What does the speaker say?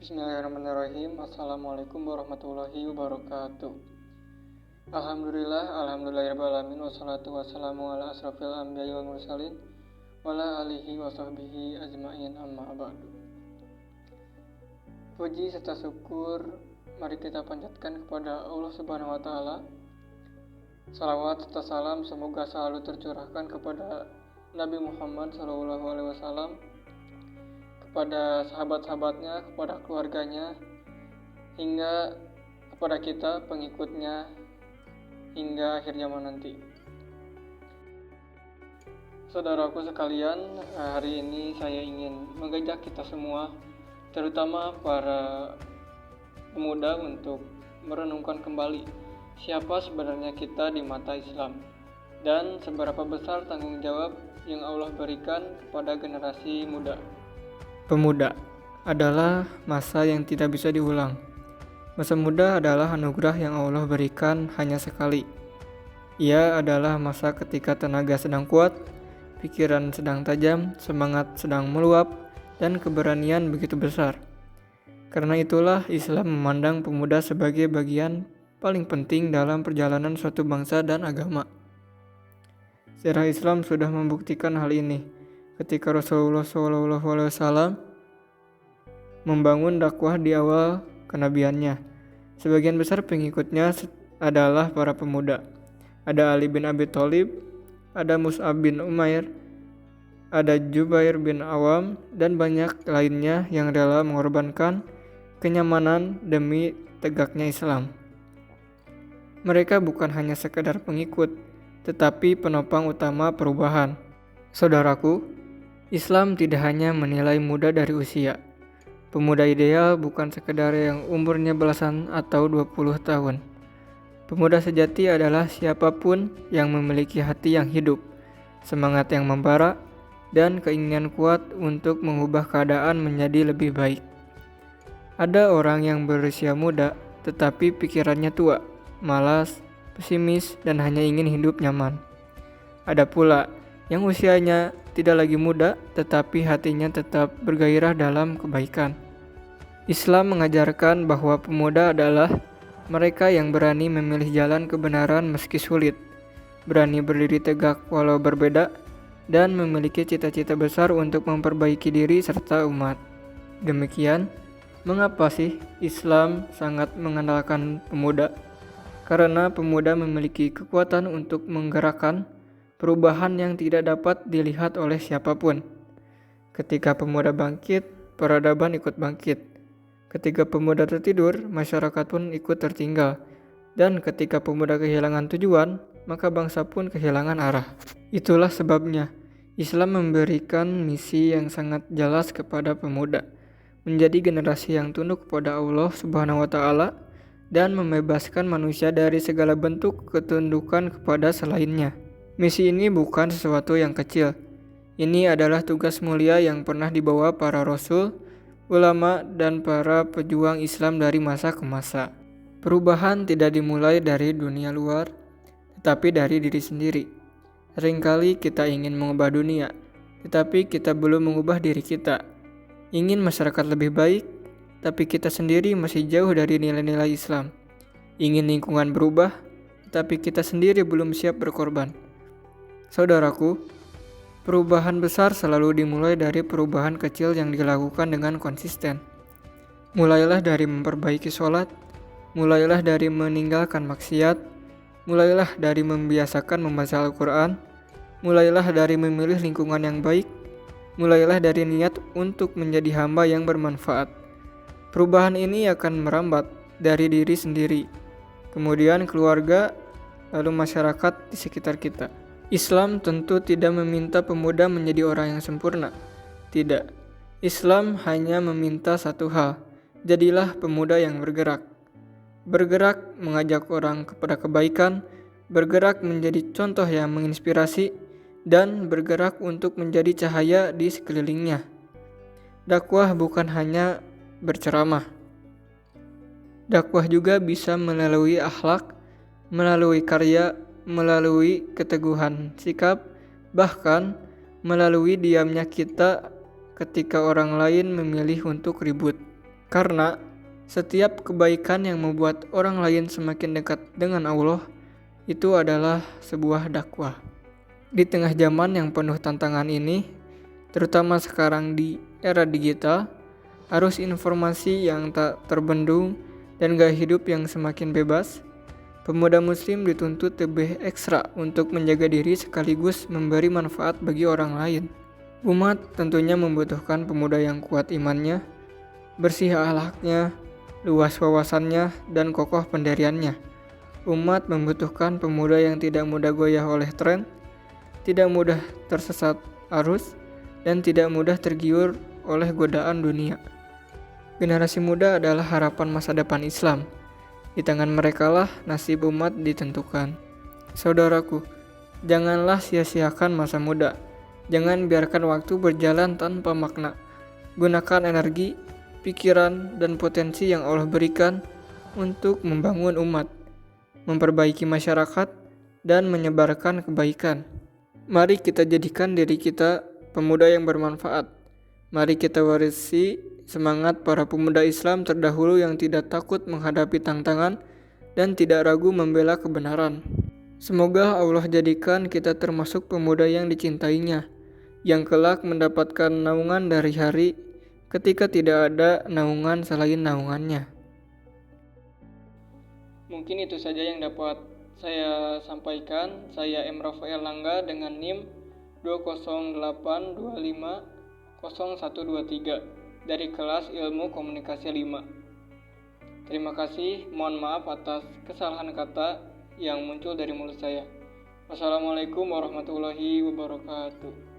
Bismillahirrahmanirrahim. Assalamualaikum warahmatullahi wabarakatuh. Alhamdulillahirrahmanirrahim. Wassalatu wassalamu ala asrafil anbiya'i wal mursalin wa ala alihi wa sahbihi ajma'in, amma ba'du. Puji serta syukur mari kita panjatkan kepada Allah Subhanahu wa taala. Salawat serta salam semoga selalu tercurahkan kepada Nabi Muhammad SAW, kepada sahabat-sahabatnya, kepada keluarganya, hingga kepada kita pengikutnya hingga akhir zaman nanti. Saudaraku sekalian, hari ini saya ingin mengajak kita semua, terutama para pemuda, untuk merenungkan kembali siapa sebenarnya kita di mata Islam dan seberapa besar tanggung jawab yang Allah berikan kepada generasi muda. Pemuda adalah masa yang tidak bisa diulang. Masa muda adalah anugerah yang Allah berikan hanya sekali. Ia adalah masa ketika tenaga sedang kuat, pikiran sedang tajam, semangat sedang meluap, dan keberanian begitu besar. Karena itulah Islam memandang pemuda sebagai bagian paling penting dalam perjalanan suatu bangsa dan agama. Sejarah Islam sudah membuktikan hal ini. Ketika Rasulullah SAW membangun dakwah di awal kenabiannya, sebagian besar pengikutnya adalah para pemuda. Ada Ali bin Abi Thalib, ada Mus'ab bin Umair, ada Jubair bin Awam, dan banyak lainnya yang rela mengorbankan kenyamanan demi tegaknya Islam. Mereka bukan hanya sekadar pengikut, tetapi penopang utama perubahan. Saudaraku, Islam tidak hanya menilai muda dari usia. Pemuda ideal bukan sekedar yang umurnya belasan atau 20 tahun. Pemuda sejati adalah siapapun yang memiliki hati yang hidup, semangat yang membara, dan keinginan kuat untuk mengubah keadaan menjadi lebih baik. Ada orang yang berusia muda tetapi pikirannya tua, malas, pesimis, dan hanya ingin hidup nyaman. Ada pula yang usianya tidak lagi muda tetapi hatinya tetap bergairah dalam kebaikan. Islam mengajarkan bahwa pemuda adalah mereka yang berani memilih jalan kebenaran meski sulit, berani berdiri tegak walau berbeda, dan memiliki cita-cita besar untuk memperbaiki diri serta umat. Demikian, mengapa sih Islam sangat mengandalkan pemuda? Karena pemuda memiliki kekuatan untuk menggerakkan perubahan yang tidak dapat dilihat oleh siapapun. Ketika pemuda bangkit, peradaban ikut bangkit. Ketika pemuda tertidur, masyarakat pun ikut tertinggal. Dan ketika pemuda kehilangan tujuan, maka bangsa pun kehilangan arah. Itulah sebabnya Islam memberikan misi yang sangat jelas kepada pemuda, menjadi generasi yang tunduk kepada Allah Subhanahu wa taala dan membebaskan manusia dari segala bentuk ketundukan kepada selainnya. Misi ini bukan sesuatu yang kecil. Ini adalah tugas mulia yang pernah dibawa para rasul, ulama, dan para pejuang Islam dari masa ke masa. Perubahan tidak dimulai dari dunia luar, tetapi dari diri sendiri. Seringkali kita ingin mengubah dunia, tetapi kita belum mengubah diri kita. Ingin masyarakat lebih baik, tapi kita sendiri masih jauh dari nilai-nilai Islam. Ingin lingkungan berubah, tetapi kita sendiri belum siap berkorban. Saudaraku, perubahan besar selalu dimulai dari perubahan kecil yang dilakukan dengan konsisten. Mulailah dari memperbaiki sholat, mulailah dari meninggalkan maksiat, mulailah dari membiasakan membaca Al-Quran, mulailah dari memilih lingkungan yang baik, mulailah dari niat untuk menjadi hamba yang bermanfaat. Perubahan ini akan merambat dari diri sendiri, kemudian keluarga, lalu masyarakat di sekitar kita. Islam tentu tidak meminta pemuda menjadi orang yang sempurna. Tidak. Islam hanya meminta satu hal, jadilah pemuda yang bergerak. Bergerak mengajak orang kepada kebaikan, bergerak menjadi contoh yang menginspirasi, dan bergerak untuk menjadi cahaya di sekelilingnya. Dakwah bukan hanya berceramah. Dakwah juga bisa melalui akhlak, melalui karya, melalui keteguhan sikap, bahkan melalui diamnya kita ketika orang lain memilih untuk ribut. Karena setiap kebaikan yang membuat orang lain semakin dekat dengan Allah itu adalah sebuah dakwah. Di tengah zaman yang penuh tantangan ini, terutama sekarang di era digital, arus informasi yang tak terbendung dan gaya hidup yang semakin bebas, pemuda muslim dituntut lebih ekstra untuk menjaga diri sekaligus memberi manfaat bagi orang lain. Umat tentunya membutuhkan pemuda yang kuat imannya, bersih akhlaknya, luas wawasannya, dan kokoh pendiriannya. Umat membutuhkan pemuda yang tidak mudah goyah oleh tren, tidak mudah tersesat arus, dan tidak mudah tergiur oleh godaan dunia. Generasi muda adalah harapan masa depan Islam. Di tangan merekalah nasib umat ditentukan. Saudaraku, janganlah sia-siakan masa muda. Jangan biarkan waktu berjalan tanpa makna. Gunakan energi, pikiran, dan potensi yang Allah berikan untuk membangun umat, memperbaiki masyarakat, dan menyebarkan kebaikan. Mari kita jadikan diri kita pemuda yang bermanfaat. Mari kita warisi semangat para pemuda Islam terdahulu yang tidak takut menghadapi tantangan dan tidak ragu membela kebenaran. Semoga Allah jadikan kita termasuk pemuda yang dicintainya, yang kelak mendapatkan naungan dari hari ketika tidak ada naungan selain naungannya. Mungkin itu saja yang dapat saya sampaikan. Saya M. Rafael Langga dengan NIM 208250123 dari kelas Ilmu Komunikasi 5. Terima kasih, mohon maaf atas kesalahan kata yang muncul dari mulut saya. Wassalamualaikum warahmatullahi wabarakatuh.